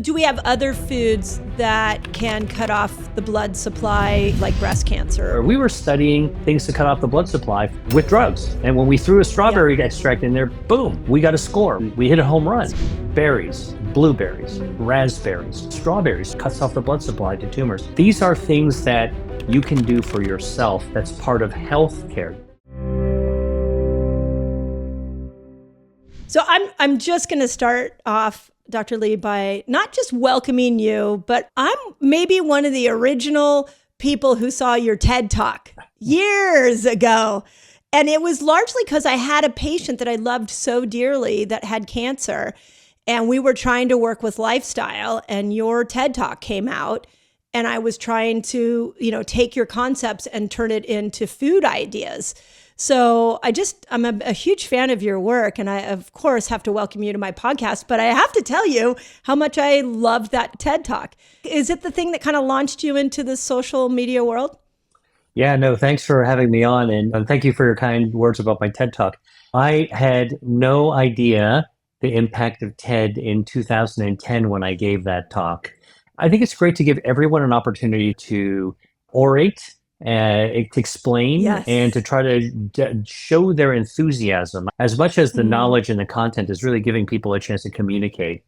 Do we have other foods that can cut off the blood supply, like breast cancer? We were studying things to cut off the blood supply with drugs. And when we threw a strawberry extract in there, boom, we got a score. We hit a home run. Berries, blueberries, raspberries, strawberries cuts off the blood supply to tumors. These are things that you can do for yourself that's part of healthcare. So I'm just going to start off, Dr. Lee, by not just welcoming you, but I'm maybe one of the original people who saw your TED Talk years ago. And it was largely because I had a patient that I loved so dearly that had cancer. And we were trying to work with lifestyle, and your TED Talk came out. And I was trying to, take your concepts and turn it into food ideas. So I'm a huge fan of your work, and I, of course, have to welcome you to my podcast, but I have to tell you how much I loved that TED Talk. Is it the thing that kind of launched you into the social media world? Yeah, no, thanks for having me on, and thank you for your kind words about my TED Talk. I had no idea the impact of TED in 2010 when I gave that talk. I think it's great to give everyone an opportunity to orate, to explain, Yes. and to try to show their enthusiasm as much as the knowledge and the content is really giving people a chance to communicate.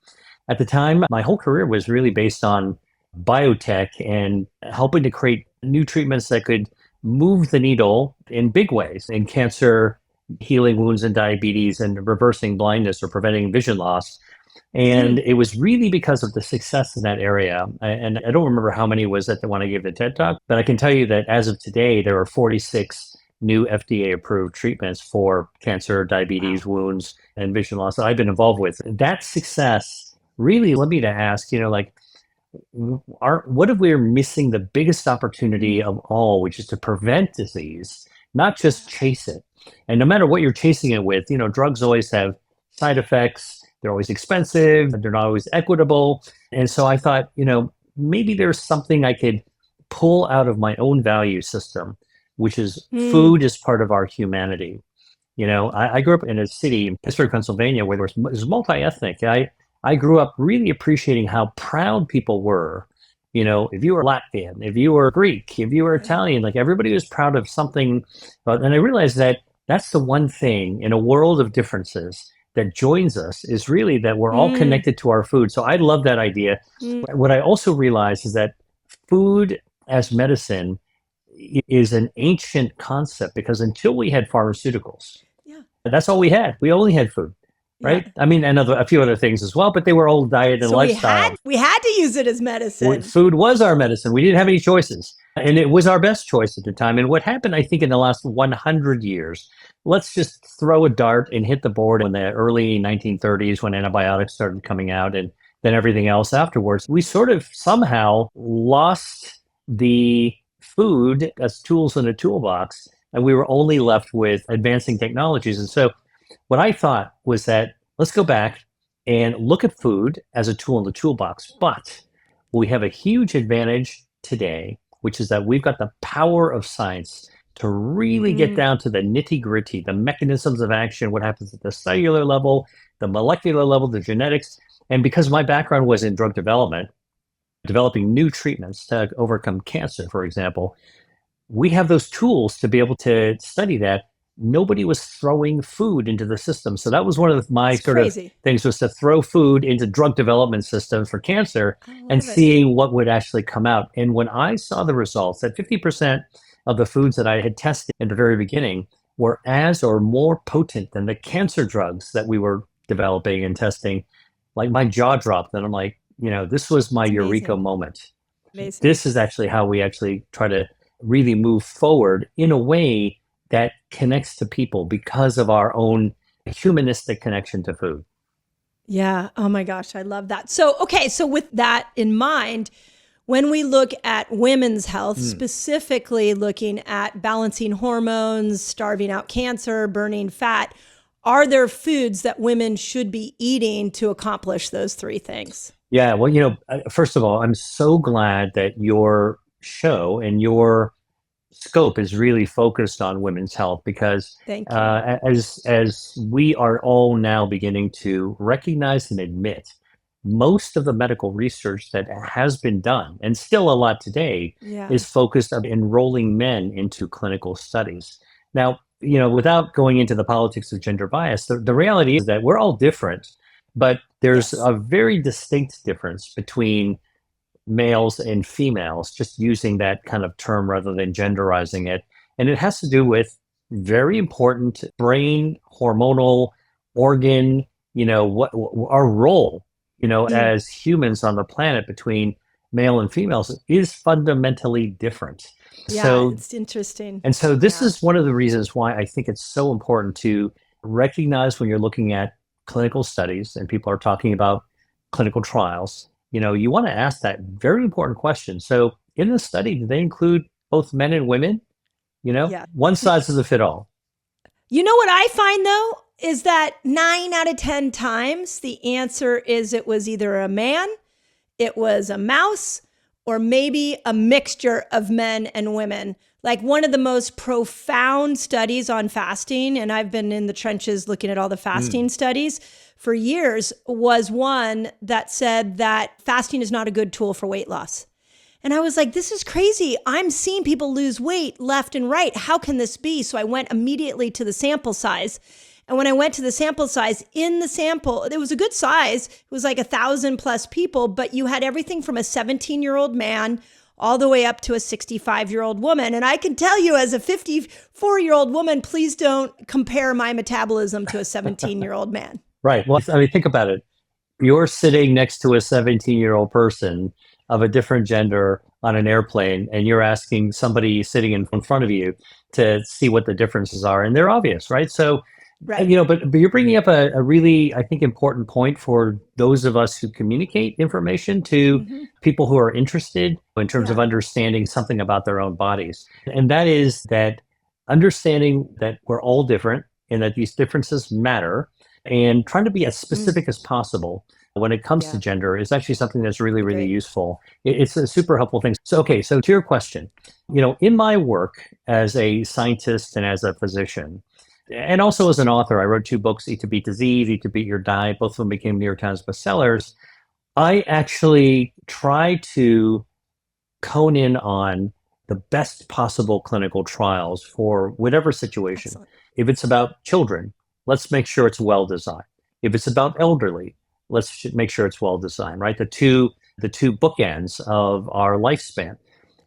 At the time, my whole career was really based on biotech and helping to create new treatments that could move the needle in big ways in cancer, healing wounds and diabetes, and reversing blindness or preventing vision loss. And it was really because of the success in that area. And I don't remember how many was that when I gave the TED Talk, but I can tell you that as of today, there are 46 new FDA-approved treatments for cancer, diabetes, wounds, and vision loss that I've been involved with. That success really led me to ask, what if we're missing the biggest opportunity of all, which is to prevent disease, not just chase it? And no matter what you're chasing it with, drugs always have side effects. They're always expensive, they're not always equitable. And so I thought, maybe there's something I could pull out of my own value system, which is food is part of our humanity. I grew up in a city in Pittsburgh, Pennsylvania, where it was multi-ethnic. I grew up really appreciating how proud people were. If you were Latvian, if you were Greek, if you were Italian, like everybody was proud of something. And I realized that that's the one thing in a world of differences that joins us is really that we're all connected to our food. So I love that idea. What I also realized is that food as medicine is an ancient concept because until we had pharmaceuticals, that's all we had. We only had food, right? Yeah. I mean, and a few other things as well, but they were all diet and lifestyle. We had to use it as medicine. Food was our medicine. We didn't have any choices. And it was our best choice at the time. And what happened, I think, in the last 100 years, let's just throw a dart and hit the board in the early 1930s when antibiotics started coming out and then everything else afterwards. We sort of somehow lost the food as tools in a toolbox, and we were only left with advancing technologies. And so what I thought was that let's go back and look at food as a tool in the toolbox. But we have a huge advantage today, which is that we've got the power of science to really get down to the nitty-gritty, the mechanisms of action, what happens at the cellular level, the molecular level, the genetics. And because my background was in drug development, developing new treatments to overcome cancer, for example, we have those tools to be able to study that. Nobody was throwing food into the system. So that was one of my of things, was to throw food into drug development systems for cancer and seeing what would actually come out. And when I saw the results, that 50% of the foods that I had tested in the very beginning were as or more potent than the cancer drugs that we were developing and testing, like my jaw dropped. And I'm like, this was my eureka moment. Amazing. This is actually how we actually try to really move forward in a way that connects to people because of our own humanistic connection to food. Yeah. Oh my gosh. I love that. So with that in mind, when we look at women's health, specifically looking at balancing hormones, starving out cancer, burning fat, are there foods that women should be eating to accomplish those three things? Yeah. Well, first of all, I'm so glad that your show and your scope is really focused on women's health because as we are all now beginning to recognize and admit most of the medical research that has been done, and still a lot today, Yeah. is focused on enrolling men into clinical studies. Now, without going into the politics of gender bias, the reality is that we're all different, but there's Yes. a very distinct difference between males and females, just using that kind of term rather than genderizing it. And it has to do with very important brain, hormonal, organ, what our role, Mm. as humans on the planet between male and females is fundamentally different. Yeah, So, it's interesting. and so this Yeah. is one of the reasons why I think it's so important to recognize when you're looking at clinical studies and people are talking about clinical trials, you want to ask that very important question. So in the study, do they include both men and women? Yeah. One size doesn't fit all. You know what I find though is that 9 out of 10 times the answer is it was either a man, it was a mouse, or maybe a mixture of men and women. Like one of the most profound studies on fasting, and I've been in the trenches looking at all the fasting studies for years, was one that said that fasting is not a good tool for weight loss. And I was like, this is crazy. I'm seeing people lose weight left and right. How can this be? So I went immediately to the sample size. And when I went to the sample size, in the sample, it was a good size. It was like 1,000 plus people, but you had everything from a 17-year-old man all the way up to a 65-year-old woman. And I can tell you as a 54-year-old woman, please don't compare my metabolism to a 17-year-old man. Right. Well, I mean, think about it. You're sitting next to a 17-year-old person of a different gender on an airplane, and you're asking somebody sitting in front of you to see what the differences are. And they're obvious, right? So, Right. but you're bringing up a really, I think, important point for those of us who communicate information to Mm-hmm. people who are interested in terms of Yeah. understanding something about their own bodies. And that is that understanding that we're all different and that these differences matter, and trying to be as specific as possible when it comes to Yeah. gender is actually something that's really, really Great. useful. It's a super helpful thing. So, okay, so to your question, in my work as a scientist and as a physician, and also as an author, I wrote 2 books, Eat to Beat Disease, Eat to Beat Your Diet. Both of them became New York Times bestsellers. I actually try to hone in on the best possible clinical trials for whatever situation. Excellent. If it's about children, let's make sure it's well designed. If it's about elderly, let's make sure it's well designed, right? The two bookends of our lifespan.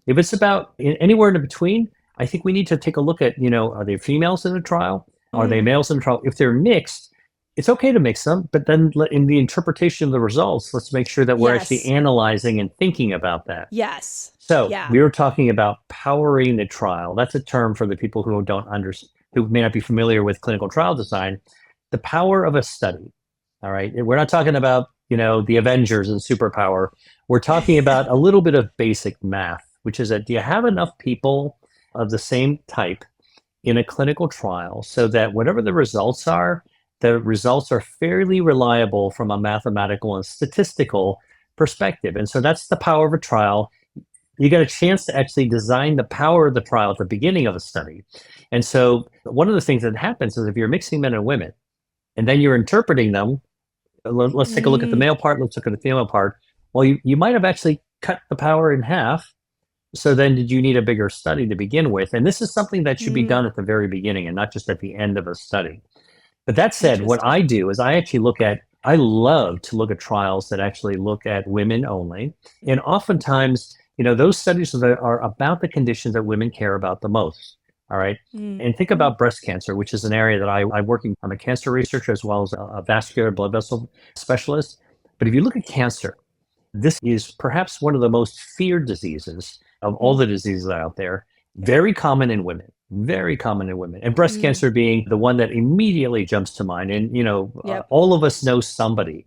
If it's about anywhere in between, I think we need to take a look at, are they females in the trial? Are they males in the trial? If they're mixed, it's okay to mix them, but then in the interpretation of the results, let's make sure that we're actually Yes. analyzing and thinking about that. Yes. So Yeah. we were talking about powering the trial. That's a term for the people who who may not be familiar with clinical trial design. The power of a study. All right. We're not talking about, the Avengers and superpower. We're talking about a little bit of basic math, which is that do you have enough people of the same type in a clinical trial so that whatever the results are fairly reliable from a mathematical and statistical perspective. And so that's the power of a trial. You get a chance to actually design the power of the trial at the beginning of a study. And so one of the things that happens is if you're mixing men and women and then you're interpreting them, let's take a look at the male part, let's look at the female part. Well, you might have actually cut the power in half. So then did you need a bigger study to begin with? And this is something that should be done at the very beginning and not just at the end of a study. But that said, what I do is I love to look at trials that actually look at women only. And oftentimes, those studies are about the conditions that women care about the most. All right. And think about breast cancer, which is an area that I'm working. I'm a cancer researcher as well as a vascular blood vessel specialist. But if you look at cancer, this is perhaps one of the most feared diseases of all the diseases out there. Very common in women. Very common in women. And breast cancer being the one that immediately jumps to mind. And, Yep. all of us know somebody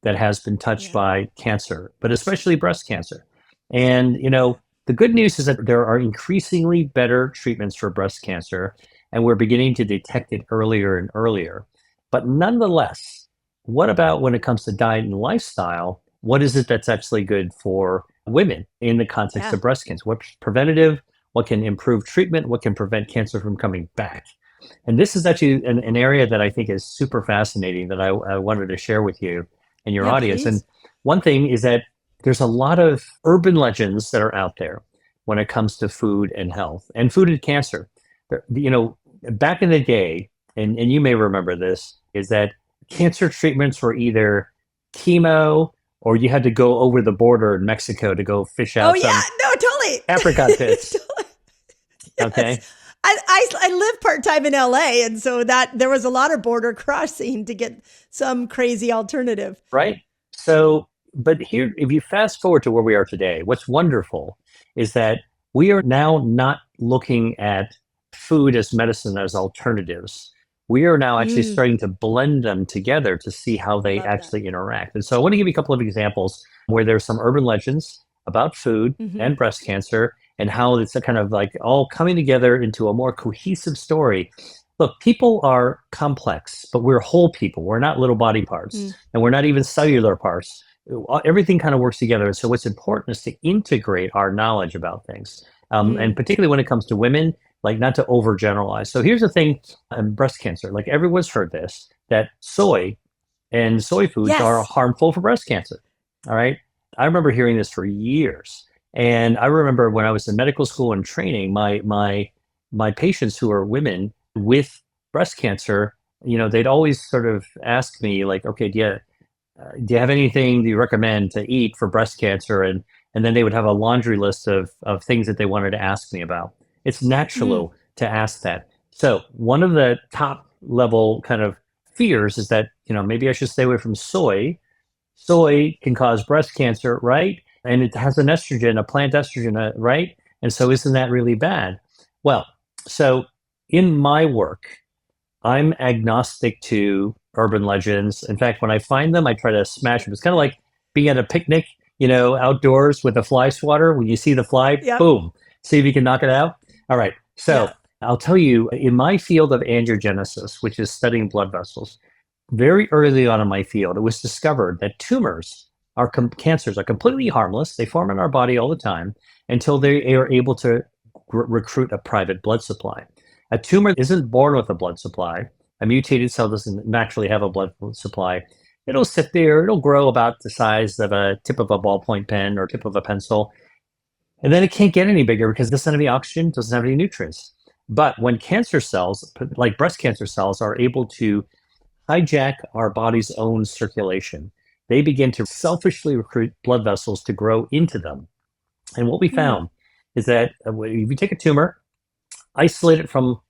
that has been touched by cancer, but especially breast cancer. And, the good news is that there are increasingly better treatments for breast cancer, and we're beginning to detect it earlier and earlier. But nonetheless, what about when it comes to diet and lifestyle? What is it that's actually good for women in the context of breast cancer? What's preventative? What can improve treatment? What can prevent cancer from coming back? And this is actually an area that I think is super fascinating that I wanted to share with you and your audience. Please. And one thing is that there's a lot of urban legends that are out there when it comes to food and health and food and cancer. Back in the day, and you may remember this, is that cancer treatments were either chemo or you had to go over the border in Mexico to go fish Oh out yeah, some no, totally. apricot pits. Totally. Okay. Yes. I live part-time in LA, and so that there was a lot of border crossing to get some crazy alternative. Right. So, but here, if you fast forward to where we are today, what's wonderful is that we are now not looking at food as medicine as alternatives. We are now actually Mm, starting to blend them together to see how I they love that. actually interact. And so I want to give you a couple of examples where there's some urban legends about food Hmm. and breast cancer and how it's a kind of like all coming together into a more cohesive story. Look, people are complex, but we're whole people. We're not little body parts, Mm, and we're not even cellular parts. Everything kind of works together. And so what's important is to integrate our knowledge about things. And mm. particularly when it comes to women, like not to overgeneralize. So here's the thing, breast cancer, like everyone's heard this, that soy and soy foods are Yes. harmful for breast cancer. All right. I remember hearing this for years. And I remember when I was in medical school and training, my patients who are women with breast cancer, they'd always sort of ask me like, okay, do you have anything do you recommend to eat for breast cancer? And then they would have a laundry list of things that they wanted to ask me about. It's Mm. natural to ask that. So one of the top level kind of fears is that, maybe I should stay away from soy. Soy can cause breast cancer, right? And it has an estrogen, a plant estrogen, right? And so isn't that really bad? Well, so in my work, I'm agnostic to urban legends. In fact, when I find them, I try to smash them. It's kind of like being at a picnic, outdoors with a fly swatter. When you see the fly, Yep. boom, see if you can knock it out. All right. So Yep. I'll tell you, in my field of angiogenesis, which is studying blood vessels, very early on in my field, it was discovered that cancers are completely harmless. They form in our body all the time until they are able to recruit a private blood supply. A tumor isn't born with a blood supply. A mutated cell doesn't naturally have a blood supply. It'll sit there, it'll grow about the size of a tip of a ballpoint pen or tip of a pencil. And then it can't get any bigger because it doesn't have any oxygen, doesn't have any nutrients. But when cancer cells, like breast cancer cells, are able to hijack our body's own circulation, they begin to selfishly recruit blood vessels to grow into them. And what we Mm. found is that if you take a tumor, isolate it from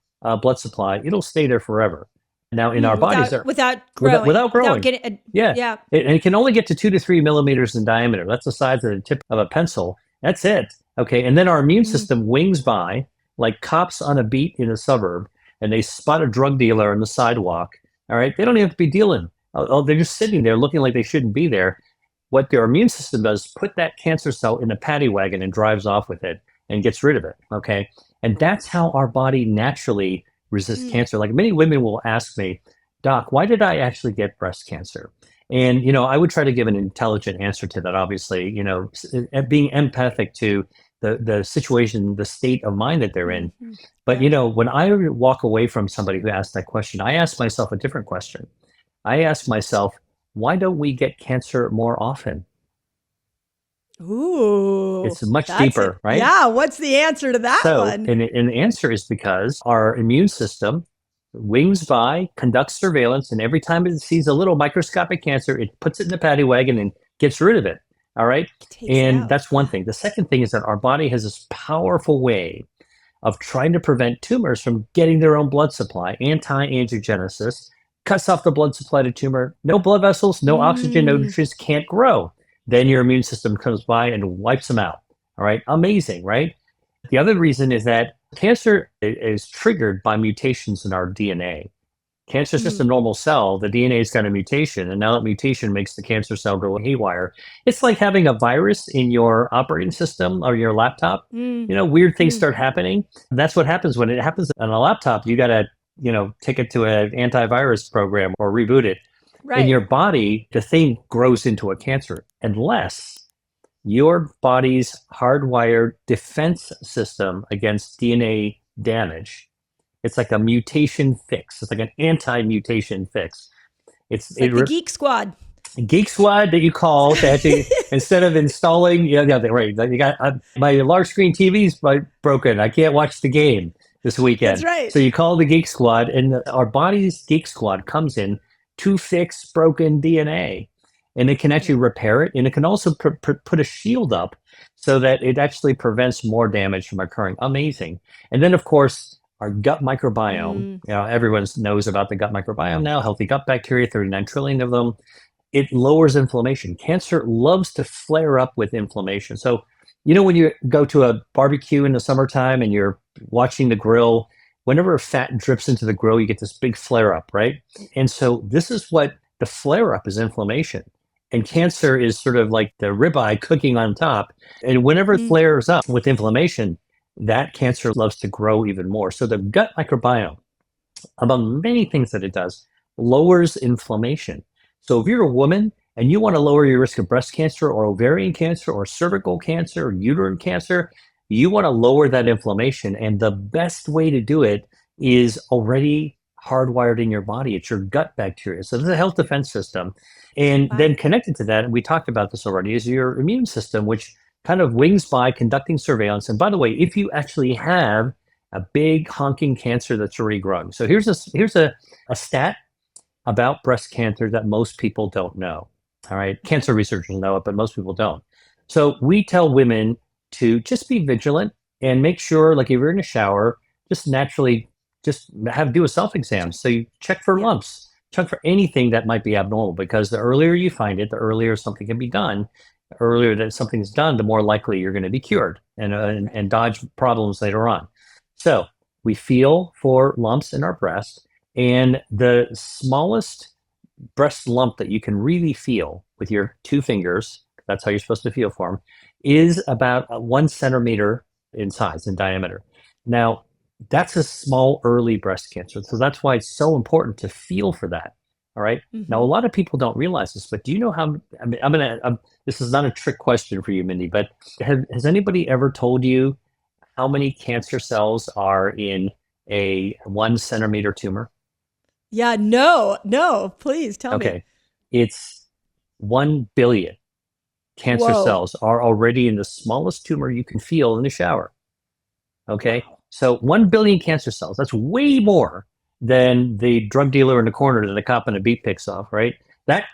blood supply, it'll stay there forever. Now, in our Mm. bodies, Without growing, without without growing, getting a, yeah, yeah. and it can only get to 2 to 3 millimeters in diameter. That's the size of the tip of a pencil. That's it. Okay, and then our immune Mm. system wings by like cops on a beat in a suburb, and they spot a drug dealer on the sidewalk. All right, they don't even have to be dealing. Oh, they're just sitting there looking like they shouldn't be there. What their immune system does, put that cancer cell in a paddy wagon and drives off with it and gets rid of it. Okay, and that's how our body naturally resists Mm. cancer. Like many women will ask me, Doc, why did I actually get breast cancer? And, I would try to give an intelligent answer to that, obviously, being empathic to the situation, the state of mind that they're in. Mhm. But, Yeah. when I walk away from somebody who asks that question, I ask myself a different question. I ask myself, why don't we get cancer more often? Ooh, It's much that's it. deeper, right? Yeah. What's the answer to that So, one? and the answer is because our immune system wings by, conducts surveillance, and every time it sees a little microscopic cancer, it puts it in the paddy wagon and gets rid of it. All right. Takes it And out. that's one thing. The second thing is that our body has this powerful way of trying to prevent tumors from getting their own blood supply, anti-angiogenesis, cuts off the blood supply to tumor, no blood vessels, no oxygen, no Mm. nutrients, can't grow. Then your immune system comes by and wipes them out. All right. Amazing, right? The other reason is that cancer is triggered by mutations in our DNA. Cancer is just a Mm. normal cell. The DNA's got a mutation, and now that mutation makes the cancer cell go haywire. It's like having a virus in your operating system or your laptop. Mm. Weird things Mm. start happening. That's what happens when it happens on a laptop. You got to, take it to an antivirus program or reboot it. In Right. your body, the thing grows into a cancer unless your body's hardwired defense system against DNA damage. It's like a mutation fix. It's like an anti-mutation fix. It's It's like the Geek Squad. Geek Squad that you call to actually, instead of installing, right, like you got my large screen TV's broken. I can't watch the game this That's weekend. right. So you call the Geek Squad, and our body's Geek Squad comes in to fix broken DNA. And it can actually repair it, and it can also put a shield up so that it actually prevents more damage from occurring. Amazing. And then, of course, our gut microbiome. Mm, Everyone knows about the gut microbiome now, healthy gut bacteria, 39 trillion of them. It lowers inflammation. Cancer loves to flare up with inflammation. So, when you go to a barbecue in the summertime and you're watching the grill, whenever fat drips into the grill, you get this big flare up, right? And so this is what the flare up is: inflammation. And cancer is sort of like the ribeye cooking on top. And whenever it mm, flares up with inflammation, that cancer loves to grow even more. So the gut microbiome, among many things that it does, lowers inflammation. So if you're a woman and you want to lower your risk of breast cancer or ovarian cancer or cervical cancer or uterine cancer, you want to lower that inflammation. And the best way to do it is already hardwired in your body. It's your gut bacteria. So there's a health defense system. And wow. then connected to that, and we talked about this already, is your immune system, which kind of wings by conducting surveillance. And by the way, if you actually have a big honking cancer that's already growing. So here's a stat about breast cancer that most people don't know. All right. Cancer researchers know it, but most people don't. So we tell women to just be vigilant and make sure, like if you're in a shower, just naturally just do a self-exam. So you check for lumps, check for anything that might be abnormal, because the earlier you find it, the earlier something can be done. The earlier that something's done, the more likely you're going to be cured and dodge problems later on. So we feel for lumps in our breast, and the smallest breast lump that you can really feel with your two fingers, that's how you're supposed to feel for them, is about 1 centimeter in size, in diameter. Now, that's a small early breast cancer. So that's why it's so important to feel for that. All right. Now, a lot of people don't realize this, but do you know how? I mean, this is not a trick question for you, Mindy, but has anybody ever told you how many cancer cells are in a 1 centimeter tumor? Yeah, no, please tell me. Okay. It's 1 billion cancer Whoa. cells are already in the smallest tumor you can feel in the shower. Okay. So 1 billion cancer cells, that's way more than the drug dealer in the corner that the cop in a beat picks off, right? That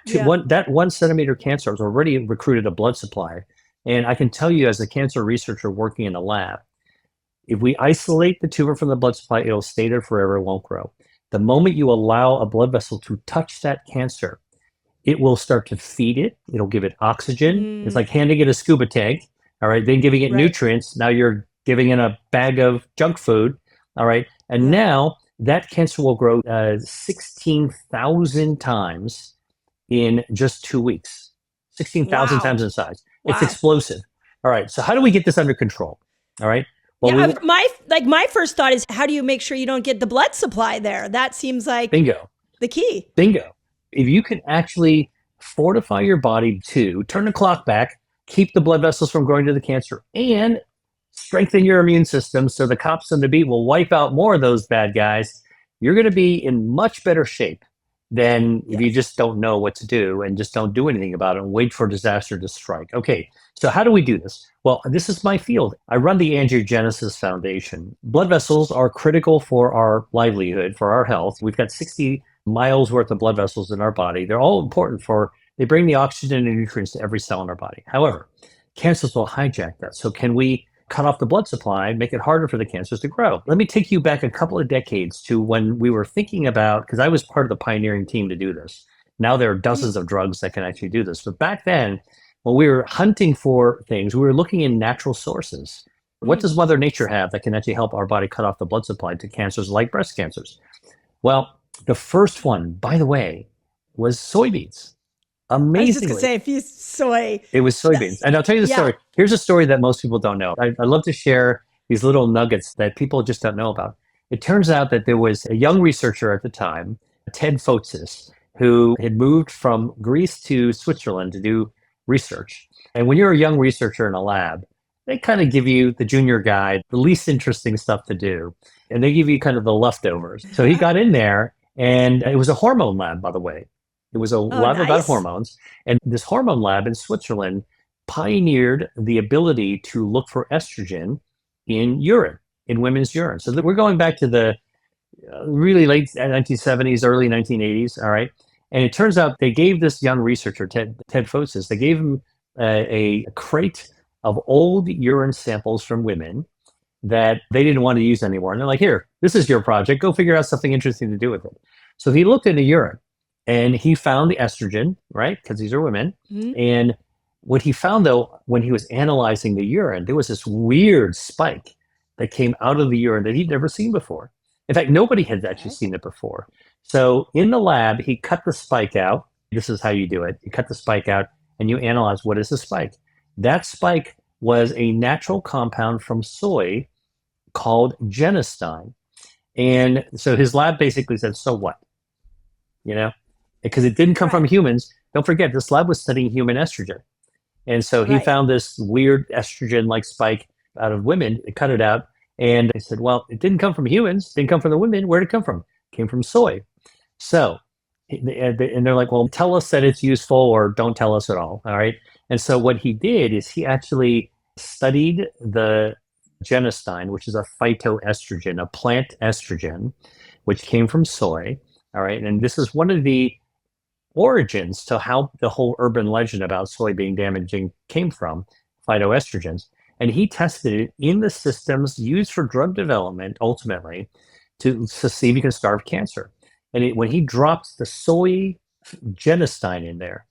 1 centimeter cancer has already recruited a blood supply. And I can tell you, as a cancer researcher working in a lab, if we isolate the tumor from the blood supply, it'll stay there forever, it won't grow. The moment you allow a blood vessel to touch that cancer, it will start to feed it. It'll give it oxygen. It's like handing it a scuba tank, all right? Then giving it nutrients. Now you're giving it a bag of junk food, all right? And now that cancer will grow 16,000 times in just 2 weeks. 16,000 times in size. It's explosive. All right, so how do we get this under control? All right. Well, my first thought is, how do you make sure you don't get the blood supply there? That seems like bingo. The key. Bingo. If you can actually fortify your body to turn the clock back, keep the blood vessels from growing to the cancer, and strengthen your immune system so the cops on the beat will wipe out more of those bad guys, you're going to be in much better shape than if you just don't know what to do and just don't do anything about it and wait for disaster to strike. Okay, so how do we do this? Well, this is my field. I run the Angiogenesis Foundation. Blood vessels are critical for our livelihood, for our health. We've got 60 miles worth of blood vessels in our body. They're all important they bring the oxygen and nutrients to every cell in our body. However, cancers will hijack that. So can we cut off the blood supply, make it harder for the cancers to grow? Let me take you back a couple of decades to when we were thinking about, because I was part of the pioneering team to do this. Now there are dozens of drugs that can actually do this. But back then, when we were hunting for things, we were looking in natural sources. What does Mother Nature have that can actually help our body cut off the blood supply to cancers like breast cancers? Well, the first one, by the way, was soybeans. Amazingly. I was just going to say, if you soy. It was soybeans. And I'll tell you the story. Here's a story that most people don't know. I love to share these little nuggets that people just don't know about. It turns out that there was a young researcher at the time, Ted Fotzis, who had moved from Greece to Switzerland to do research. And when you're a young researcher in a lab, they kind of give you the junior guy, the least interesting stuff to do. And they give you kind of the leftovers. So he got in there, and it was a hormone lab, by the way. It was a Oh, lab about nice. hormones. And this hormone lab in Switzerland pioneered the ability to look for estrogen in urine, in women's urine. So that we're going back to the really late 1970s, early 1980s. All right. And it turns out they gave this young researcher, Ted Fosis, they gave him a crate of old urine samples from women that they didn't want to use anymore. And they're like, here, this is your project. Go figure out something interesting to do with it. So he looked in the urine and he found the estrogen, right? Because these are women. Mhm. And what he found, though, when he was analyzing the urine, there was this weird spike that came out of the urine that he'd never seen before. In fact, nobody had actually Okay. seen it before. So in the lab, he cut the spike out. This is how you do it. You cut the spike out and you analyze what is the spike. That spike was a natural compound from soy called genistein. And so his lab basically said, so what? You know, because it didn't come from Right. humans. Don't forget, this lab was studying human estrogen. And so he Right. found this weird estrogen like spike out of women, they cut it out. And they said, well, it didn't come from humans, it didn't come from the women. Where did it come from? It came from soy. So, and they're like, well, tell us that it's useful or don't tell us at all. All right. And so what he did is he actually studied the genistein, which is a phytoestrogen, a plant estrogen, which came from soy. All right. And this is one of the origins to how the whole urban legend about soy being damaging came from, phytoestrogens. And he tested it in the systems used for drug development, ultimately, to see if you can starve cancer. And when he dropped the soy genistein in there,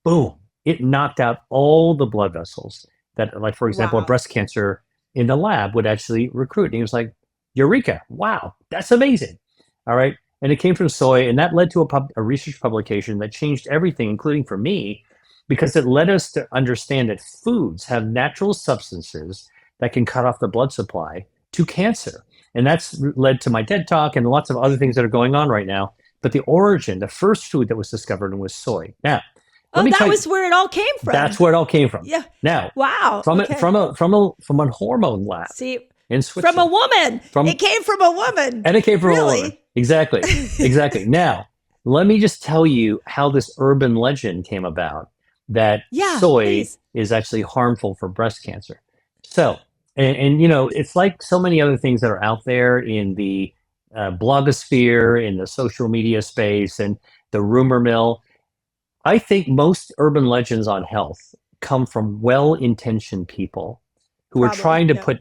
boom, it knocked out all the blood vessels that, like, for example, a Wow. breast cancer in the lab would actually recruit. And he was like, Eureka, wow, that's amazing. All right. And it came from soy. And that led to a research publication that changed everything, including for me, because it led us to understand that foods have natural substances that can cut off the blood supply to cancer. And that's led to my TED Talk and lots of other things that are going on right now. But the origin, the first food that was discovered was soy. Now, let Oh, me that tell you, was where it all came from. that's where it all came from. Yeah. Now, Wow. from Okay. a hormone lab See, in from a Switzerland. woman. From It came from a woman. And it came from a Really? woman. Exactly. Exactly. Now, let me just tell you how this urban legend came about that Yeah, soy please. is actually harmful for breast cancer. So, and you know, it's like so many other things that are out there in the blogosphere, in the social media space, and the rumor mill. I think most urban legends on health come from well-intentioned people who are Probably. trying to Yeah. put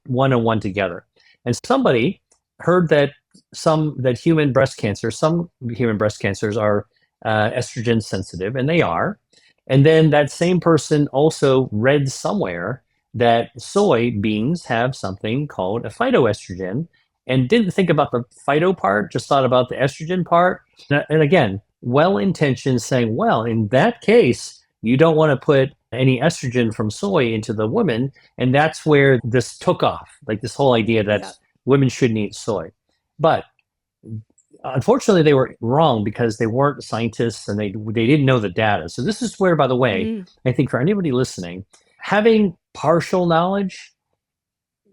one and one together. And somebody heard that some human breast cancers are estrogen sensitive, and they are. And then that same person also read somewhere that soybeans have something called a phytoestrogen and didn't think about the phyto part, just thought about the estrogen part. And again, well intentioned saying, well, in that case, you don't want to put any estrogen from soy into the woman. And that's where this took off, like this whole idea that Yeah. women shouldn't eat soy. But unfortunately, they were wrong because they weren't scientists and they didn't know the data. So this is where, by the way, Mm. I think for anybody listening, having partial knowledge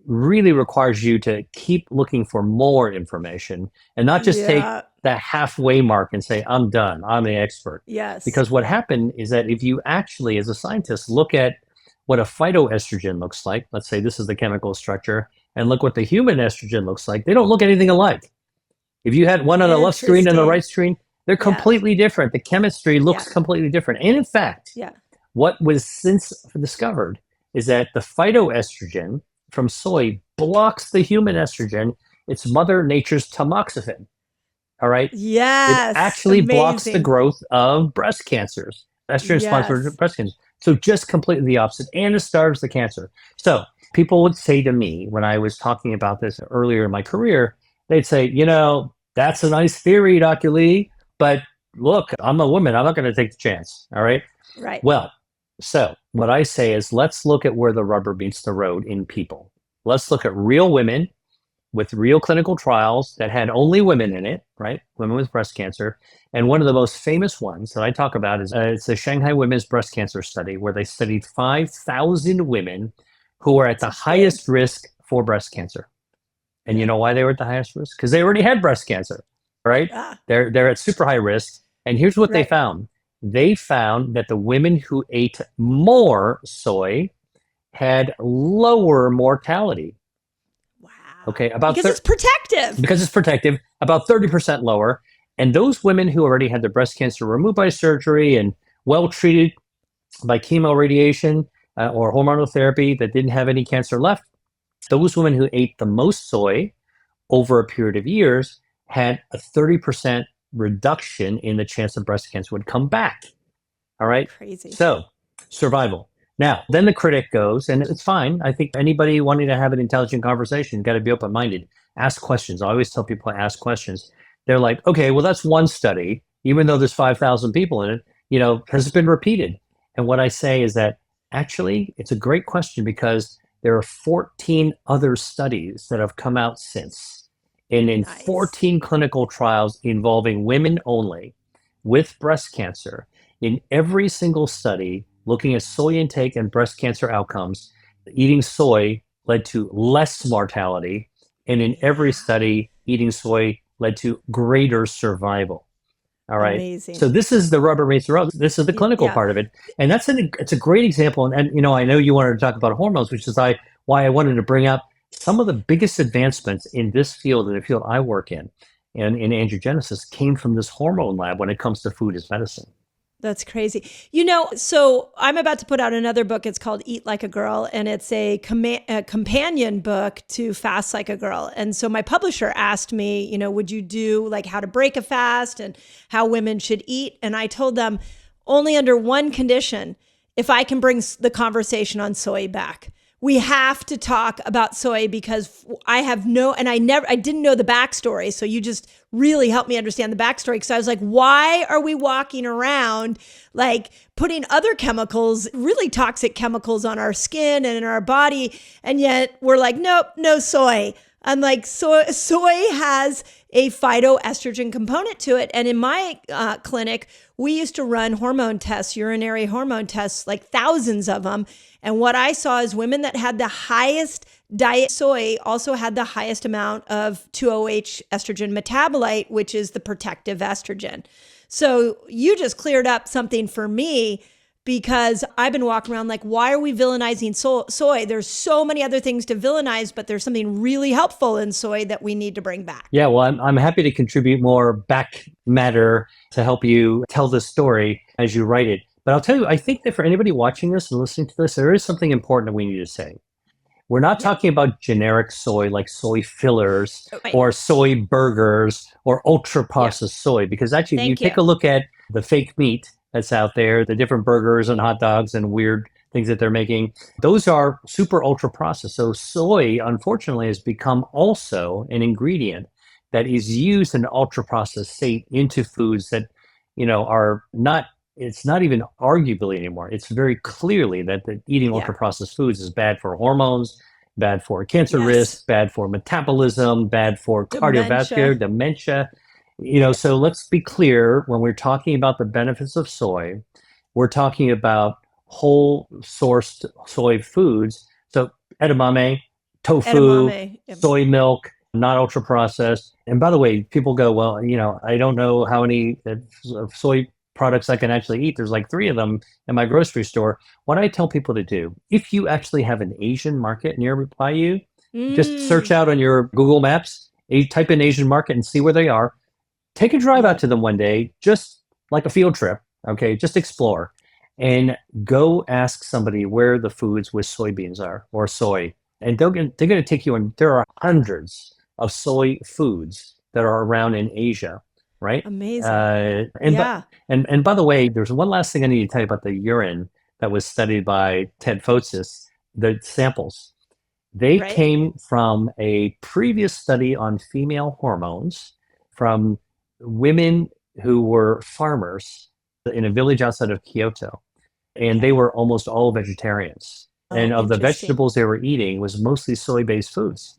really requires you to keep looking for more information and not just take Yeah. the halfway mark and say, I'm done, I'm the expert. Yes. Because what Yeah. happened is that if you actually, as a scientist, look at what a phytoestrogen looks like, let's say this is the chemical structure, and look what the human estrogen looks like, they don't look anything alike. If you had one on the left screen and the right screen, they're Yeah. completely different. The chemistry looks Yeah. completely different. And in fact, Yeah. what was since discovered is that the phytoestrogen from soy blocks the human estrogen. It's Mother Nature's tamoxifen. All right. It Yes. actually blocks the Amazing. growth of breast cancers. Estrogen is responsible for Yes. breast cancer. So just completely the opposite. And it starves the cancer. So people would say to me when I was talking about this earlier in my career, they'd say, you know, that's a nice theory, Dr. Lee, but look, I'm a woman. I'm not going to take the chance. All right. Right. Well, so what I say is let's look at where the rubber meets the road in people. Let's look at real women with real clinical trials that had only women in it, right? Women with breast cancer. And one of the most famous ones that I talk about is it's the Shanghai Women's Breast Cancer Study, where they studied 5,000 women who were at the highest risk for breast cancer. And you know why they were at the highest risk? Because they already had breast cancer, right? Ah. They're at super high risk. And here's what they Right. found. They found that the women who ate more soy had lower mortality. Okay, Wow. Because it's protective. because it's protective, about 30% lower. And those women who already had their breast cancer removed by surgery and well treated by chemo radiation or hormonal therapy that didn't have any cancer left, those women who ate the most soy over a period of years had a 30% reduction in the chance that breast cancer would come back. All right. Crazy. So, survival. Now, then the critic goes, and it's fine. I think anybody wanting to have an intelligent conversation got to be open minded. Ask questions. I always tell people to ask questions. They're like, okay, well, that's one study, even though there's 5,000 people in it, has it been repeated? And what I say is that actually, it's a great question because there are 14 other studies that have come out since. And in Nice. 14 clinical trials involving women only with breast cancer, in every single study looking at soy intake and breast cancer outcomes, eating soy led to less mortality. And in every Yeah. study, eating soy led to greater survival. All right. Amazing. So this is the rubber meets the road. This is the clinical Yeah. part of it, and it's a great example. And I know you wanted to talk about hormones, which is why I wanted to bring up some of the biggest advancements in this field, in the field I work in, and in angiogenesis, came from this hormone lab when it comes to food as medicine. That's crazy. So I'm about to put out another book. It's called Eat Like a Girl, and it's a companion book to Fast Like a Girl. And so my publisher asked me, would you do like how to break a fast and how women should eat? And I told them only under one condition, if I can bring the conversation on soy back. We have to talk about soy because I didn't know the backstory. So you just really helped me understand the backstory. Because I was like, why are we walking around like putting other chemicals, really toxic chemicals on our skin and in our body? And yet we're like, nope, no soy. I'm like, soy has a phytoestrogen component to it. And in my clinic, we used to run hormone tests, urinary hormone tests, like thousands of them. And what I saw is women that had the highest diet soy also had the highest amount of 2-OH estrogen metabolite, which is the protective estrogen. So you just cleared up something for me because I've been walking around like, why are we villainizing soy? There's so many other things to villainize, but there's something really helpful in soy that we need to bring back. Yeah, well, I'm happy to contribute more back matter to help you tell the story as you write it. But I'll tell you, I think that for anybody watching this and listening to this, there is something important that we need to say. We're not talking about generic soy like soy fillers Right. or soy burgers or ultra processed soy, because actually, if you take a look at the fake meat that's out there, the different burgers and hot dogs and weird things that they're making, those are super ultra processed. So soy, unfortunately, has become also an ingredient that is used in an ultra processed state into foods that, are not, it's not even arguably anymore. It's very clearly that eating ultra processed foods is bad for hormones, bad for cancer risk, bad for metabolism, bad for cardiovascular dementia. So let's be clear, when we're talking about the benefits of soy, we're talking about whole sourced soy foods. So edamame, tofu, soy milk, not ultra processed. And by the way, people go, well, I don't know how many soy products I can actually eat. There's like 3 of them in my grocery store. What I tell people to do, if you actually have an Asian market nearby you, just search out on your Google Maps, type in Asian market and see where they are. Take a drive out to them one day, just like a field trip, okay? Just explore and go ask somebody where the foods with soybeans are or soy. And they're going to take you in. There are hundreds of soy foods that are around in Asia, right? Amazing. And by the way, there's one last thing I need to tell you about the urine that was studied by Ted Fotzis, the samples. They came from a previous study on female hormones from women who were farmers in a village outside of Kyoto. And they were almost all vegetarians. And of the vegetables they were eating was mostly soy-based foods.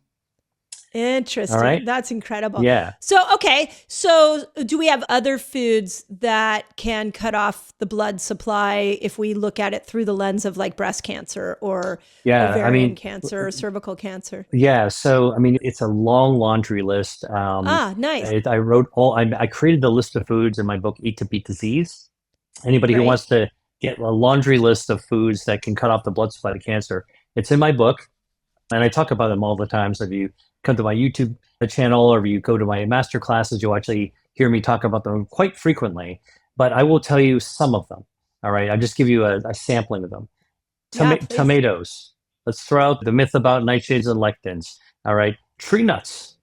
All right. Interesting. That's incredible. Yeah. So, okay. So, do we have other foods that can cut off the blood supply if we look at it through the lens of like breast cancer or Yeah. I ovarian mean, cancer or cervical cancer? yeah. So, I mean, it's a long laundry list. Ah, nice. I wrote I created the list of foods in my book, Eat to Beat Disease. Anybody who Great. wants to get a laundry list of foods that can cut off the blood supply to cancer, it's in my book. And I talk about them all the time. So if you come to my YouTube channel or if you go to my master classes, you'll actually hear me talk about them quite frequently. But I will tell you some of them. All right. I'll just give you a sampling of them. Yeah, please. Tomatoes. Let's throw out the myth about nightshades and lectins. All right. Tree nuts,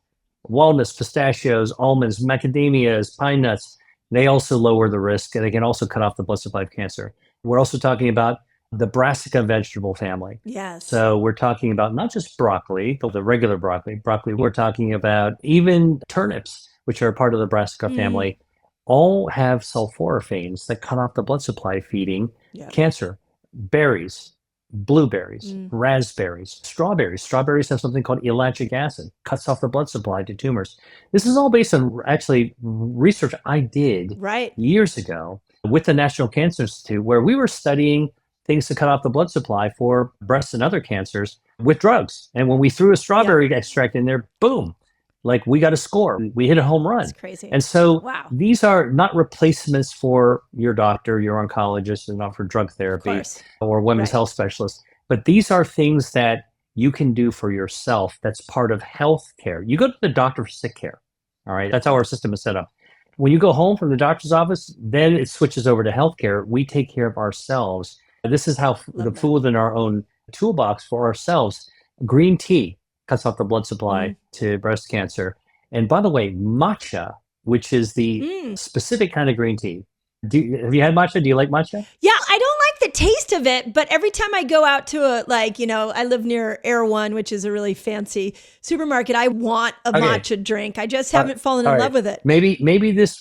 walnuts, pistachios, almonds, macadamias, pine nuts. They also lower the risk and they can also cut off the blood supply of cancer. We're also talking about the brassica vegetable family. Yes. So we're talking about not just broccoli, the regular broccoli, we're talking about even turnips, which are part of the brassica Mm, family, all have sulforaphanes that cut off the blood supply feeding yeah. cancer. Berries, blueberries, Mm, raspberries, strawberries. Strawberries have something called ellagic acid, cuts off the blood supply to tumors. This is all based on actually research I did right. years ago with the National Cancer Institute, where we were studying things to cut off the blood supply for breast and other cancers with drugs. And when we threw a Yeah. strawberry extract in there, boom, like we got a score. We hit a home That's run. crazy. And so Wow. these are not replacements for your doctor, your oncologist, and not for drug Of therapy course. or women's Right. health specialists. But these are things that you can do for yourself that's part of health care. You go to the doctor for sick care. All right. That's how our system is set up. When you go home from the doctor's office, then it switches over to healthcare. We take care of ourselves. This is how the Love that. food in our own toolbox for ourselves. Green tea cuts off the blood supply Mm. to breast cancer. And by the way, matcha, which is the Mm. specific kind of green tea. Have you had matcha? Do you like matcha? Yeah, I don't like the taste of it, but every time I go out to I live near Air One, which is a really fancy supermarket, I want a Okay. matcha drink. I just Uh, haven't fallen all in right. love with it. Maybe this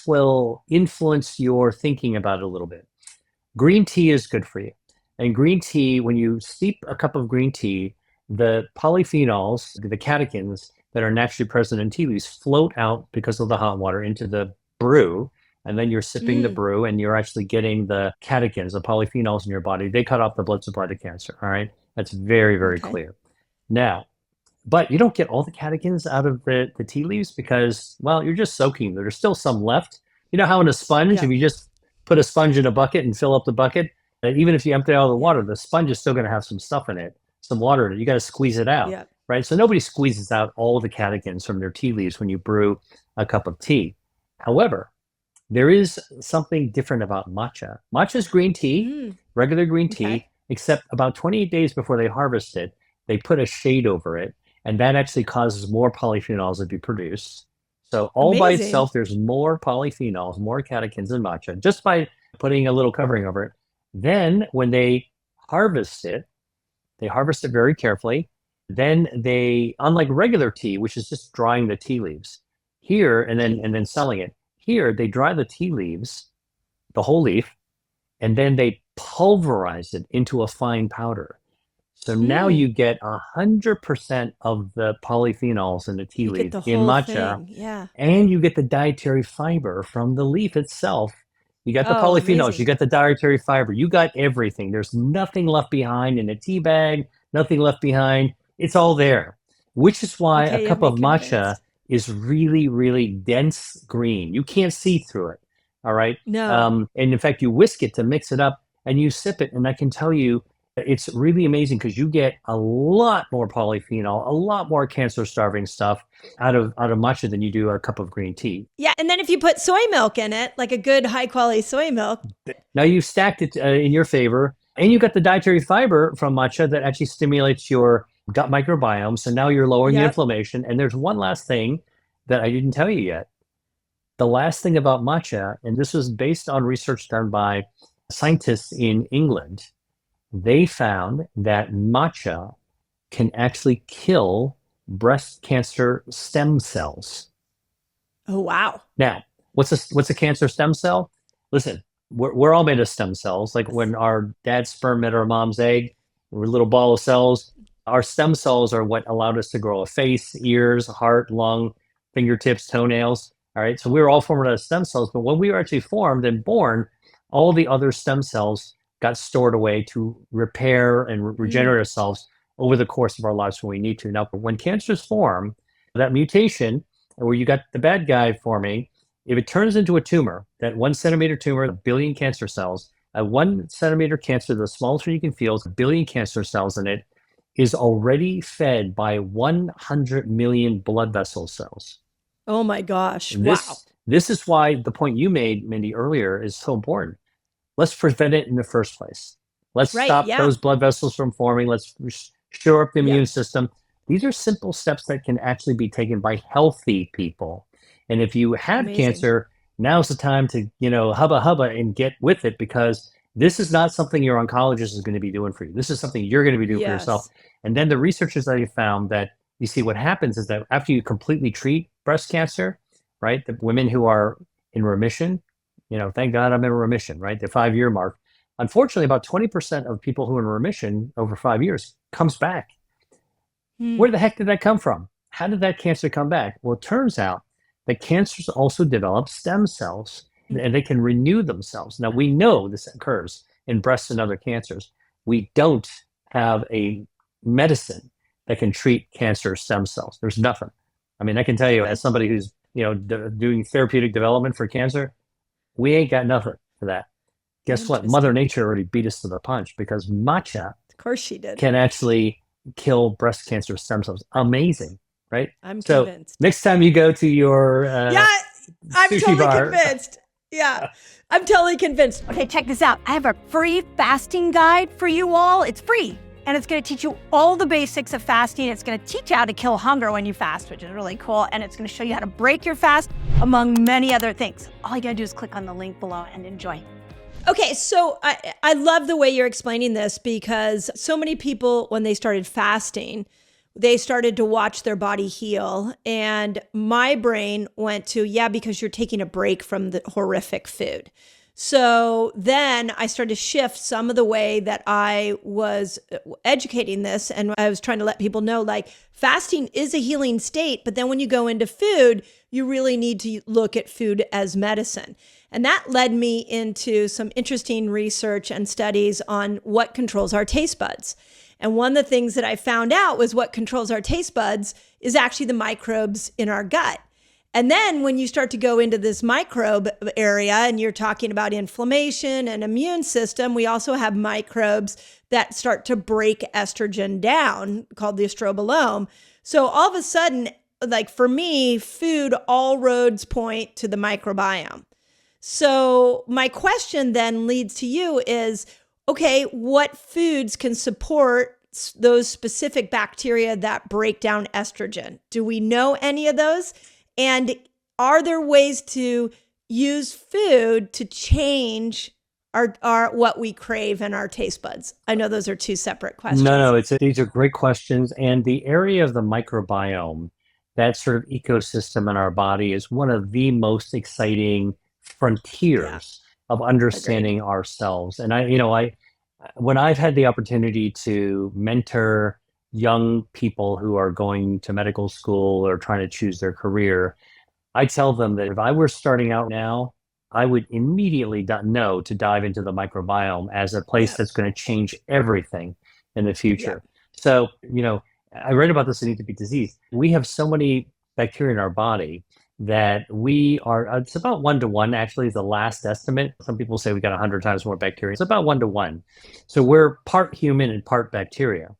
will influence your thinking about it a little bit. Green tea is good for you. And green tea, when you steep a cup of green tea, the polyphenols, the catechins that are naturally present in tea leaves float out because of the hot water into the brew. And then you're sipping the Mm. brew and you're actually getting the catechins, the polyphenols in your body. They cut off the blood supply to cancer. All right. That's very, very Okay. clear. Now, but you don't get all the catechins out of the tea leaves because, well, you're just soaking them. There's still some left. You know how in a sponge, Yeah. if you just put a sponge in a bucket and fill up the bucket, even if you empty out all the Yeah. water, the sponge is still going to have some stuff in it, some water in it. You got to squeeze it out, Yeah. right? So nobody squeezes out all the catechins from their tea leaves when you brew a cup of tea. However, there is something different about matcha. Matcha is green tea, Mm. regular green tea, Okay. except about 28 days before they harvest it, they put a shade over it, and that actually causes more polyphenols to be produced. So all by Amazing. itself, there's more polyphenols, more catechins in matcha, just by putting a little covering over it. Then when harvest it, they harvest it very carefully. Then unlike regular tea, which is just drying the tea leaves, here and then selling it. Here they dry the tea leaves, the whole leaf, and then they pulverize it into a fine powder. So now Mm. you get 100% of the polyphenols in the tea You get leaf the in whole matcha, thing. Yeah. and you get the dietary fiber from the leaf itself. You got the Oh, polyphenols, you amazing. got the dietary fiber, you got everything. There's nothing left behind in a tea bag, nothing left behind. It's all there, which is why a Okay, you have cup me of matcha convinced. is really, really dense green. You can't see through it. All right. No. And in fact, you whisk it to mix it up and you sip it. And I can tell you, it's really amazing because you get a lot more polyphenol, a lot more cancer-starving stuff out of matcha than you do a cup of green tea. Yeah, and then if you put soy milk in it, like a good high quality soy milk. Now you've stacked it in your favor, and you got the dietary fiber from matcha that actually stimulates your gut microbiome. So now you're lowering the Yep. inflammation. And there's one last thing that I didn't tell you yet. The last thing about matcha, and this was based on research done by scientists in England, they found that matcha can actually kill breast cancer stem cells. Oh, wow. Now, what's a cancer stem cell? Listen, we're all made of stem cells. Like when our dad's sperm met our mom's egg, we're a little ball of cells. Our stem cells are what allowed us to grow a face, ears, heart, lung, fingertips, toenails. All right. So we were all formed out of stem cells. But when we were actually formed and born, all the other stem cells got stored away to repair and regenerate ourselves over the course of our lives when we need to. Now, when cancers form, that mutation, where you got the bad guy forming, if it turns into a tumor, that 1 centimeter tumor, a billion cancer cells, a 1 centimeter cancer, the smallest one you can feel, is a billion cancer cells in it, is already fed by 100 million blood vessel cells. Oh my gosh. Wow. Wow. This is why the point you made, Mindy, earlier is so important. Let's prevent it in the first place. Let's stop those blood vessels from forming. Let's shore up the immune system. These are simple steps that can actually be taken by healthy people. And if you have cancer, now's the time to, hubba hubba and get with it, because this is not something your oncologist is going to be doing for you. This is something you're going to be doing for yourself. And then the researchers that have found that, you see, what happens is that after you completely treat breast cancer, right, the women who are in remission, thank God I'm in remission, right, the 5-year mark. Unfortunately, about 20% of people who are in remission over 5 years comes back. Where the heck did that come from? How did that cancer come back? Well, it turns out that cancers also develop stem cells, and they can renew themselves. Now, we know this occurs in breast and other cancers. We don't have a medicine that can treat cancer stem cells. There's nothing. I mean, I can tell you, as somebody who's doing therapeutic development for cancer, we ain't got nothing for that. Guess what? Mother Nature already beat us to the punch, because matcha, of course she did, can actually kill breast cancer stem cells. Amazing, right? I'm convinced. Next time you go to your I'm sushi totally bar, convinced. Yeah, I'm totally convinced. Okay, check this out. I have a free fasting guide for you all. It's free. And it's going to teach you all the basics of fasting. It's going to teach you how to kill hunger when you fast, which is really cool. And it's going to show you how to break your fast, among many other things. All you got to do is click on the link below and enjoy. Okay, so I love the way you're explaining this, because so many people, when they started fasting, they started to watch their body heal. And my brain went to, because you're taking a break from the horrific food. So then I started to shift some of the way that I was educating this. And I was trying to let people know, like, fasting is a healing state. But then when you go into food, you really need to look at food as medicine. And that led me into some interesting research and studies on what controls our taste buds. And one of the things that I found out was what controls our taste buds is actually the microbes in our gut. And then when you start to go into this microbe area and you're talking about inflammation and immune system, we also have microbes that start to break estrogen down, called the estrobolome. So all of a sudden, like for me, food, all roads point to the microbiome. So my question then leads to you is, okay, what foods can support those specific bacteria that break down estrogen? Do we know any of those? And are there ways to use food to change our what we crave and our taste buds? I know those are two separate questions. No, these are great questions. And the area of the microbiome, that sort of ecosystem in our body, is one of the most exciting frontiers of understanding ourselves. And when I've had the opportunity to mentor young people who are going to medical school or trying to choose their career, I tell them that if I were starting out now, I would immediately know to dive into the microbiome as a place that's going to change everything in the future. So, I read about this in Eat to Beat Disease. We have so many bacteria in our body that it's about 1-to-1, actually, is the last estimate. Some people say we got 100 times more bacteria. It's about 1-to-1. So we're part human and part bacteria.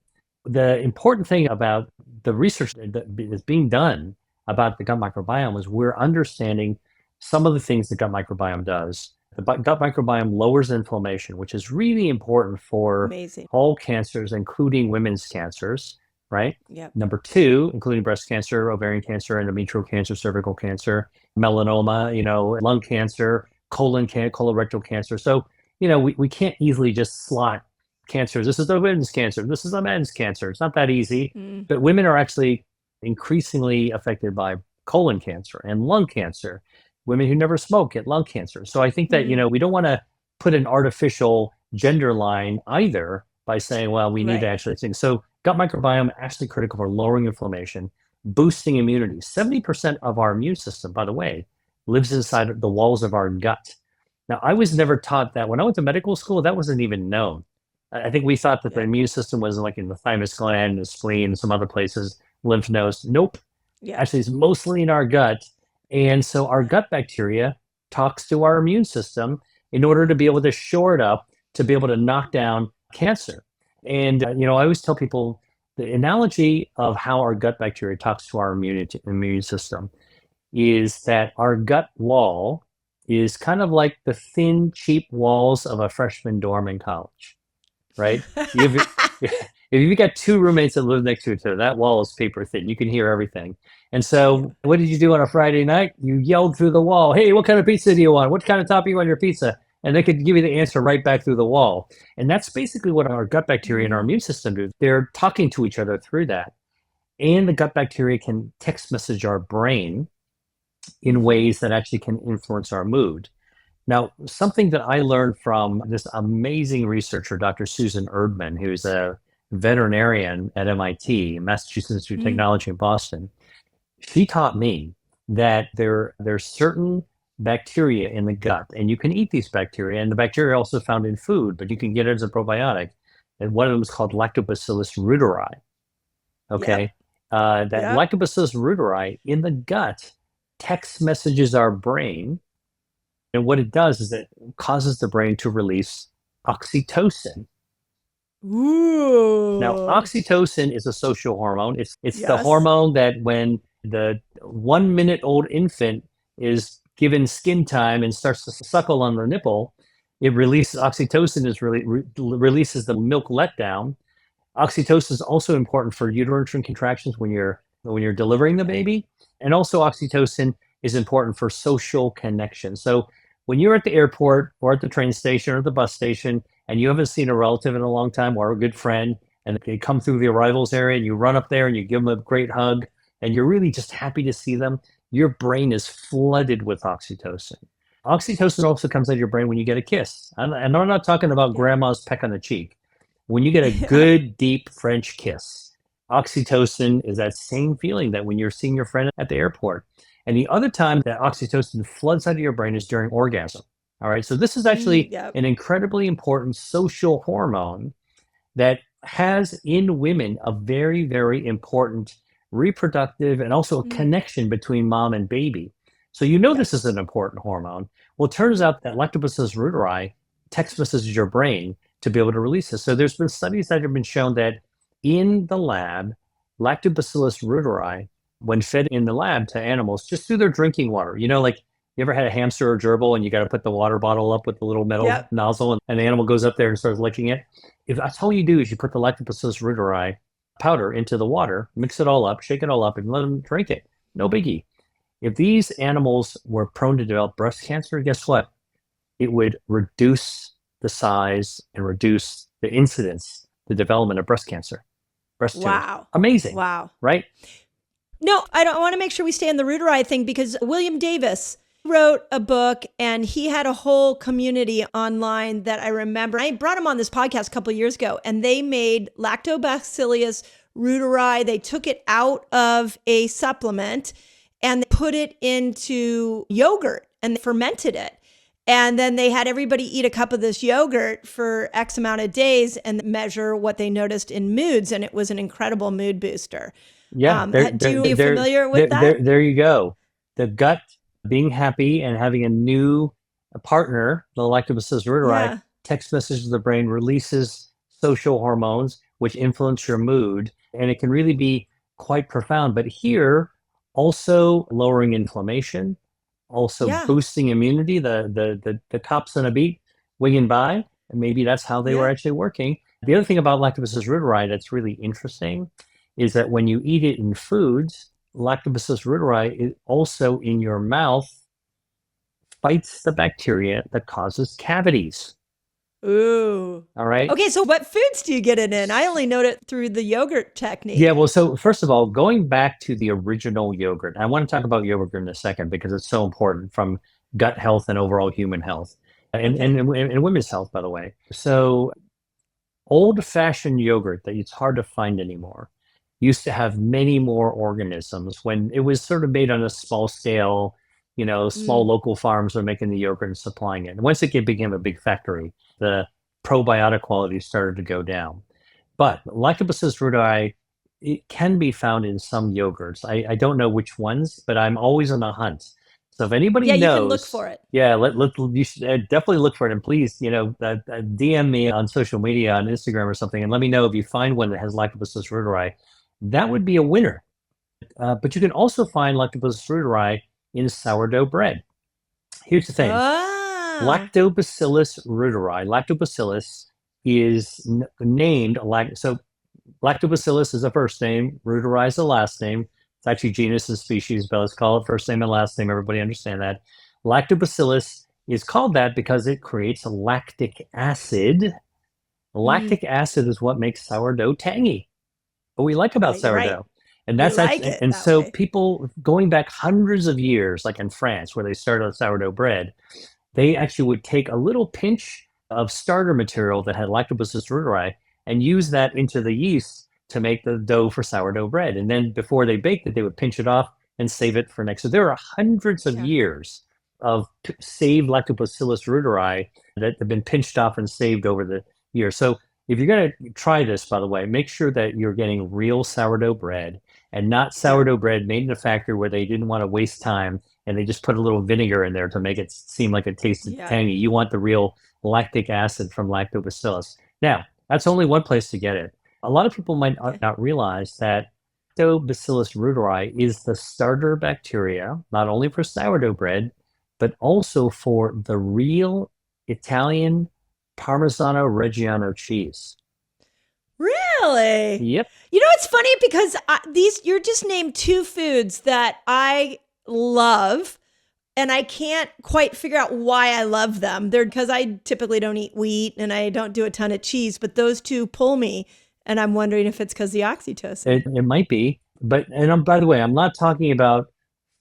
The important thing about the research that is being done about the gut microbiome is we're understanding some of the things the gut microbiome does. The gut microbiome lowers inflammation, which is really important for all cancers, including women's cancers, right? Number 2, including breast cancer, ovarian cancer, endometrial cancer, cervical cancer, melanoma, lung cancer, colorectal cancer. So, we can't easily just slot cancers. This is the women's cancer. This is the men's cancer. It's not that easy. But women are actually increasingly affected by colon cancer and lung cancer. Women who never smoke get lung cancer. So I think that, we don't want to put an artificial gender line either by saying, well, we need to actually think. So Gut microbiome actually critical for lowering inflammation, boosting immunity. 70% of our immune system, by the way, lives inside the walls of our gut. Now, I was never taught that. When I went to medical school, that wasn't even known. I think we thought that the immune system was like in the thymus gland, the spleen, and some other places, lymph nodes. Nope. Yeah. Actually, it's mostly in our gut. And so our gut bacteria talks to our immune system in order to be able to shore it up, to be able to knock down cancer. And, I always tell people the analogy of how our gut bacteria talks to our immune system is that our gut wall is kind of like the thin, cheap walls of a freshman dorm in college, right? If you've got two roommates that live next to each other, that wall is paper thin. You can hear everything. And so what did you do on a Friday night? You yelled through the wall, hey, what kind of pizza do you want? What kind of topping on your pizza? And they could give you the answer right back through the wall. And that's basically what our gut bacteria and our immune system do. They're talking to each other through that. And the gut bacteria can text message our brain in ways that actually can influence our mood. Now, something that I learned from this amazing researcher, Dr. Susan Erdman, who's a veterinarian at MIT, Massachusetts Institute of Technology in Boston, she taught me that there's certain bacteria in the gut, and you can eat these bacteria, and the bacteria are also found in food, but you can get it as a probiotic. And one of them is called Lactobacillus reuteri. Okay. That Lactobacillus reuteri in the gut text messages our brain. And what it does is it causes the brain to release oxytocin. Ooh. Now, oxytocin is a social hormone. It's the hormone that when the 1 minute old infant is given skin time and starts to suckle on the nipple, it releases oxytocin, releases the milk letdown. Oxytocin is also important for uterine contractions when you're delivering the baby, and also oxytocin is important for social connection. So when you're at the airport or at the train station or the bus station and you haven't seen a relative in a long time or a good friend, and they come through the arrivals area and you run up there and you give them a great hug and you're really just happy to see them, your brain is flooded with oxytocin. Oxytocin also comes out of your brain when you get a kiss. And I'm not talking about grandma's peck on the cheek. When you get a good, deep French kiss, oxytocin is that same feeling that when you're seeing your friend at the airport. And the other time that oxytocin floods out of your brain is during orgasm. All right. So this is actually an incredibly important social hormone that has in women a very, very important reproductive and also a connection between mom and baby. So this is an important hormone. Well, it turns out that Lactobacillus reuteri text messages your brain to be able to release this. So there's been studies that have been shown that in the lab, Lactobacillus reuteri, when fed in the lab to animals, just through their drinking water, like you ever had a hamster or gerbil and you got to put the water bottle up with the little metal nozzle and the animal goes up there and starts licking it. If that's all you do is you put the Lactobacillus reuteri powder into the water, mix it all up, shake it all up, and let them drink it. No biggie. If these animals were prone to develop breast cancer, guess what? It would reduce the size and reduce the incidence, the development of breast cancer. Breast tumors. Amazing. Wow. Right? No, I want to make sure we stay on the reuteri thing because William Davis wrote a book and he had a whole community online that I remember. I brought him on this podcast a couple of years ago and they made Lactobacillus reuteri. They took it out of a supplement and they put it into yogurt and they fermented it. And then they had everybody eat a cup of this yogurt for X amount of days and measure what they noticed in moods. And it was an incredible mood booster. Yeah. Are you familiar with that? There you go. The gut being happy and having a new partner, the Lactobacillus reuteri, text messages to the brain, releases social hormones, which influence your mood. And it can really be quite profound. But here, also lowering inflammation, also boosting immunity. The cops on a beat winging by, and maybe that's how they were actually working. The other thing about Lactobacillus reuteri that's really interesting is that when you eat it in foods, Lactobacillus reuteri is also in your mouth fights the bacteria that causes cavities. Ooh. All right. Okay, so what foods do you get it in? I only know it through the yogurt technique. Yeah, well, so first of all, going back to the original yogurt, I want to talk about yogurt in a second because it's so important from gut health and overall human health and women's health, by the way. So old-fashioned yogurt that it's hard to find anymore used to have many more organisms when it was sort of made on a small scale. Small Mm. local farms were making the yogurt and supplying it. And once it became a big factory, the probiotic quality started to go down. But Lactobacillus reuteri, it can be found in some yogurts. I don't know which ones, but I'm always on the hunt. So if anybody Yeah, you can look knows, for it. yeah, you should definitely look for it. And please, DM me on social media, on Instagram or something, and let me know if you find one that has Lactobacillus reuteri. That would be a winner. But you can also find Lactobacillus reuteri in sourdough bread. Here's the thing. Ah. Lactobacillus reuteri. Lactobacillus is named so Lactobacillus is a first name, reuteri is a last name. It's actually genus and species, but let's call it first name and last name. Everybody understand that. Lactobacillus is called that because it creates lactic acid. Lactic acid is what makes sourdough tangy. What we like about You're right. sourdough. And We that's like actually, it and that so way. people going back hundreds of years, like in France, where they started on sourdough bread, they actually would take a little pinch of starter material that had Lactobacillus reuteri and use that into the yeast to make the dough for sourdough bread. And then before they baked it, they would pinch it off and save it for next. So there are hundreds of Yeah. years of saved Lactobacillus reuteri that have been pinched off and saved over the years. So if you're going to try this, by the way, make sure that you're getting real sourdough bread and not sourdough bread made in a factory where they didn't want to waste time and they just put a little vinegar in there to make it seem like it tasted Yeah. tangy. You want the real lactic acid from Lactobacillus. Now, that's only one place to get it. A lot of people might not realize that Lactobacillus reuteri is the starter bacteria, not only for sourdough bread, but also for the real Italian Parmigiano Reggiano cheese. Really? Yep. It's funny because you're just named two foods that I love, and I can't quite figure out why I love them. They're because I typically don't eat wheat and I don't do a ton of cheese, but those two pull me, and I'm wondering if it's because the oxytocin. It might be, but by the way, I'm not talking about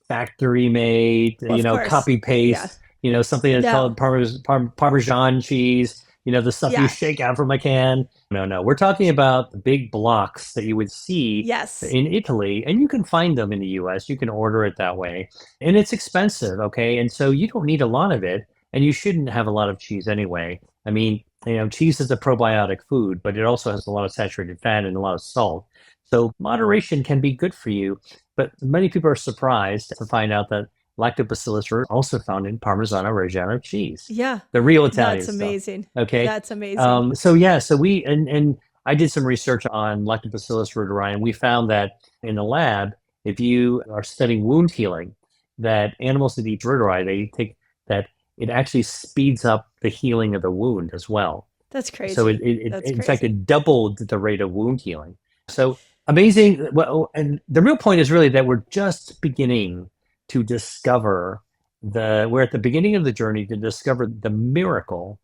factory made, Well, of course. copy paste, something that's No. called Parmesan cheese, the stuff you Yes. shake out from a can. No, we're talking about the big blocks that you would see Yes. in Italy, and you can find them in the US. You can order it that way, and it's expensive, okay? And so you don't need a lot of it, and you shouldn't have a lot of cheese anyway. I mean, cheese is a probiotic food, but it also has a lot of saturated fat and a lot of salt. So moderation can be good for you, but many people are surprised to find out that Lactobacillus are also found in Parmigiano Reggiano cheese. Yeah. The real Italian That's stuff. amazing. Okay. That's amazing. So we and I did some research on Lactobacillus reuteri, and we found that in the lab, if you are studying wound healing, that animals that eat reuteri, they take that it actually speeds up the healing of the wound as well. That's crazy. So in fact, it doubled the rate of wound healing. So amazing. Well, and the real point is really that we're just beginning to discover we're at the beginning of the journey to discover the miracle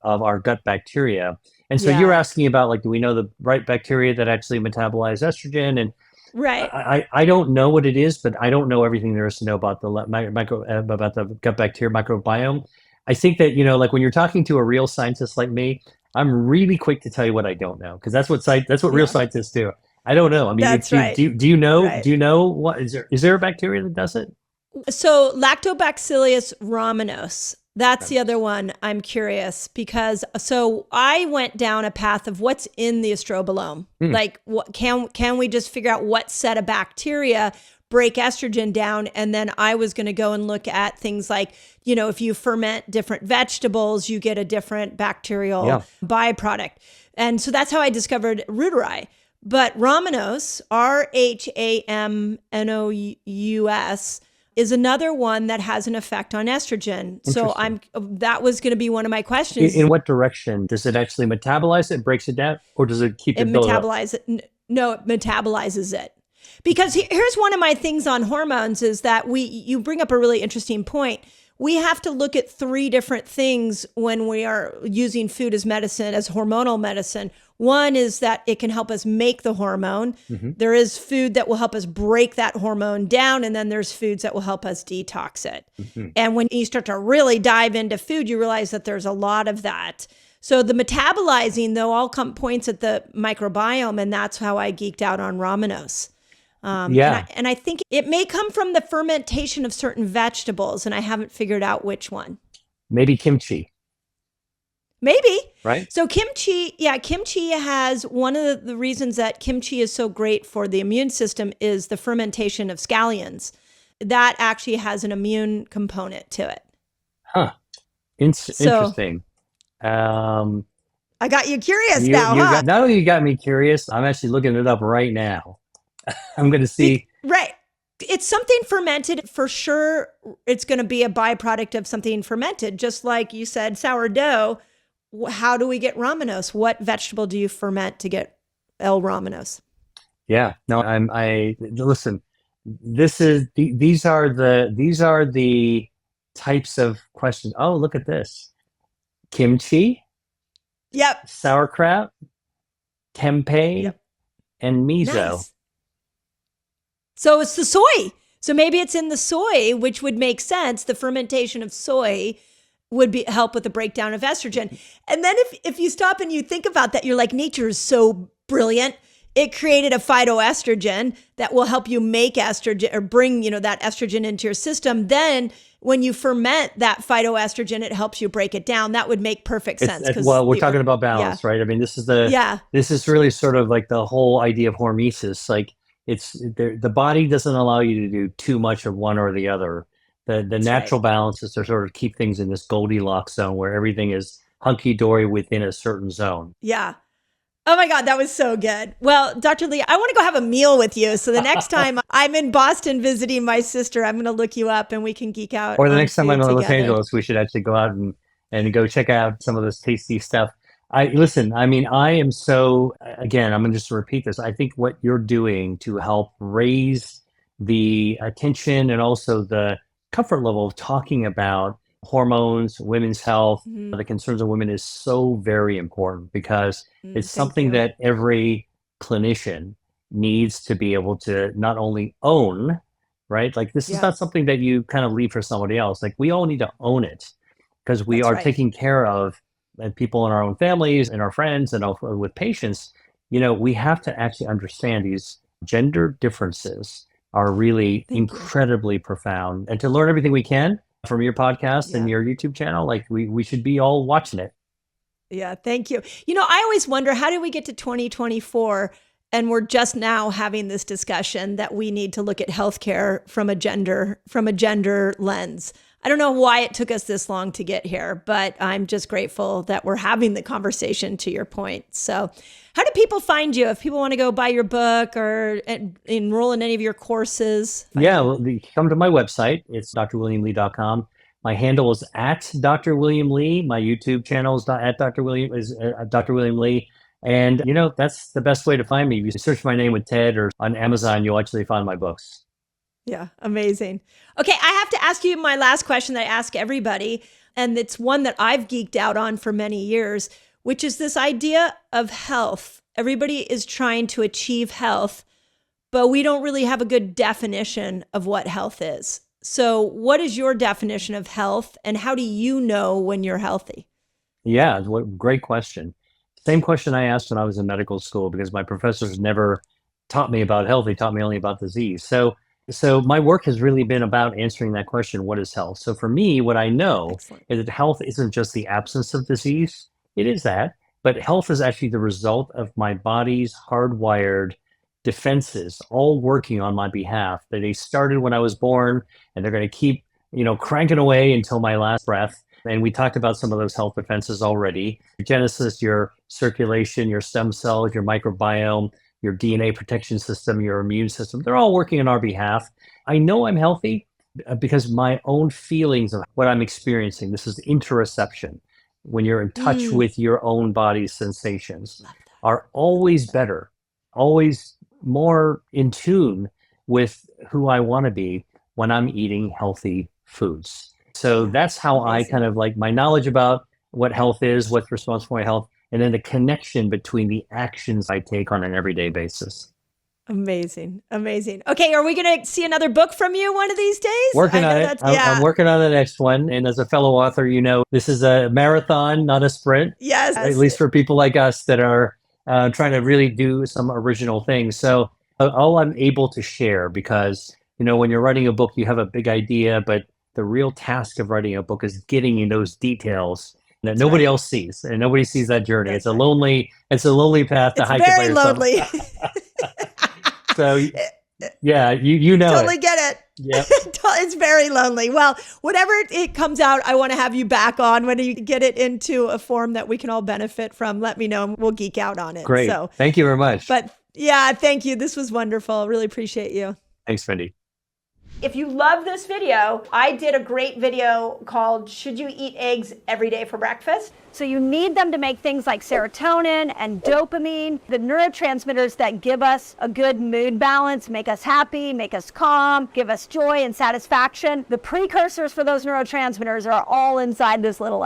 of our gut bacteria. And so you're asking about, do we know the right bacteria that actually metabolize estrogen? And right. I don't know what it is, but I don't know everything there is to know about about the gut bacteria microbiome. I think that, when you're talking to a real scientist like me, I'm really quick to tell you what I don't know, because that's what real scientists do. I don't know. I mean, That's right. Do you know? Right. Do you know what is there a bacteria that does it? So Lactobacillus rhamnosus, that's the other one. I'm curious because I went down a path of what's in the estrobolome. Like, what can we just figure out what set of bacteria break estrogen down? And then I was going to go and look at things like, if you ferment different vegetables, you get a different bacterial byproduct. And so that's how I discovered reuteri. But rhamnosus, Rhamnous, is another one that has an effect on estrogen. So that was going to be one of my questions. In what direction? Does it actually metabolize it, breaks it down, or does it keep it built up? No, it metabolizes it. Because here's one of my things on hormones is that you bring up a really interesting point. We have to look at three different things when we are using food as medicine, as hormonal medicine. One is that it can help us make the hormone. Mm-hmm. There is food that will help us break that hormone down, and then there's foods that will help us detox it. Mm-hmm. And when you start to really dive into food, you realize that there's a lot of that. So the metabolizing, though, all points at the microbiome, and that's how I geeked out on ramenose. And I think it may come from the fermentation of certain vegetables, and I haven't figured out which one. Maybe kimchi. Maybe. Right. So kimchi has one of the reasons that kimchi is so great for the immune system is the fermentation of scallions. That actually has an immune component to it. Huh. Interesting. I got you curious now, huh? Not only you got me curious, I'm actually looking it up right now. I'm going to see. Right. It's something fermented for sure. It's going to be a byproduct of something fermented. Just like you said, sourdough. How do we get ramenose? What vegetable do you ferment to get L-ramenose? Yeah. No, listen, these are the types of questions. Oh, look at this. Kimchi. Yep. Sauerkraut, tempeh, Yep. and miso. Nice. So it's the soy. So maybe it's in the soy, which would make sense. The fermentation of soy would help with the breakdown of estrogen. And then if you stop and you think about that, you're like, nature is so brilliant. It created a phytoestrogen that will help you make estrogen or bring, that estrogen into your system. Then when you ferment that phytoestrogen, it helps you break it down. That would make perfect sense. Well, we're talking about balance, right? I mean, this is really sort of like the whole idea of hormesis. Like the body doesn't allow you to do too much of one or the other. The natural balance is to sort of keep things in this Goldilocks zone where everything is hunky-dory within a certain zone. Yeah. Oh my God, that was so good. Well, Dr. Lee, I want to go have a meal with you. So the next time I'm in Boston visiting my sister, I'm going to look you up and we can geek out. Or the next time I'm in together. Los Angeles, we should actually go out and go check out some of this tasty stuff. I am so, again, I'm going to just repeat this. I think what you're doing to help raise the attention and also the comfort level of talking about hormones, women's health, the concerns of women is so very important because it's something that every clinician needs to be able to not only own, right? Like this is not something that you kind of leave for somebody else. Like we all need to own it because we are taking care of people in our own families and our friends and with patients. We have to actually understand these gender differences are really incredibly profound. And to learn everything we can from your podcast and your YouTube channel, like we should be all watching it. Yeah, thank you. I always wonder, how did we get to 2024 and we're just now having this discussion that we need to look at healthcare from a gender lens? I don't know why it took us this long to get here, but I'm just grateful that we're having the conversation, to your point. So how do people find you if people want to go buy your book or enroll in any of your courses? Well, come to my website. It's drwilliamlee.com. My handle is at Dr. William Lee. My YouTube channel is at Dr. William Lee. And, that's the best way to find me. If you search my name with Ted or on Amazon, you'll actually find my books. Yeah, amazing. Okay, I have to ask you my last question that I ask everybody, and it's one that I've geeked out on for many years, which is this idea of health. Everybody is trying to achieve health, but we don't really have a good definition of what health is. So what is your definition of health, and how do you know when you're healthy? Yeah, great question. Same question I asked when I was in medical school, because my professors never taught me about health. They taught me only about disease. So my work has really been about answering that question, what is health? So for me, what I know is that health isn't just the absence of disease. It is that, but health is actually the result of my body's hardwired defenses all working on my behalf. That they started when I was born, and they're going to keep, cranking away until my last breath. And we talked about some of those health defenses already. Your genesis, your circulation, your stem cells, your microbiome, your DNA protection system, your immune system, they're all working on our behalf. I know I'm healthy because my own feelings of what I'm experiencing, this is interoception, when you're in touch with your own body's sensations, are always better, always more in tune with who I want to be when I'm eating healthy foods. So that's how I kind of like my knowledge about what health is, what's responsible for my health, and then the connection between the actions I take on an everyday basis. Amazing. Amazing. Okay. Are we going to see another book from you one of these days? Working on it. I'm working on the next one. And as a fellow author, this is a marathon, not a sprint. Yes. At least for people like us that are trying to really do some original things. So all I'm able to share, because, when you're writing a book, you have a big idea, but the real task of writing a book is getting in those details that nobody else sees, and nobody sees that journey. It's a lonely path to hike it by yourself. Very lonely. So, yeah, you know totally it. Get it. Yep. It's very lonely. Well, whenever it comes out, I want to have you back on when you get it into a form that we can all benefit from. Let me know and we'll geek out on it. Great. So, thank you very much. But yeah, thank you. This was wonderful. Really appreciate you. Thanks, Mindy. If you love this video, I did a great video called Should You Eat Eggs Every Day for Breakfast? So you need them to make things like serotonin and dopamine, the neurotransmitters that give us a good mood balance, make us happy, make us calm, give us joy and satisfaction. The precursors for those neurotransmitters are all inside this little egg.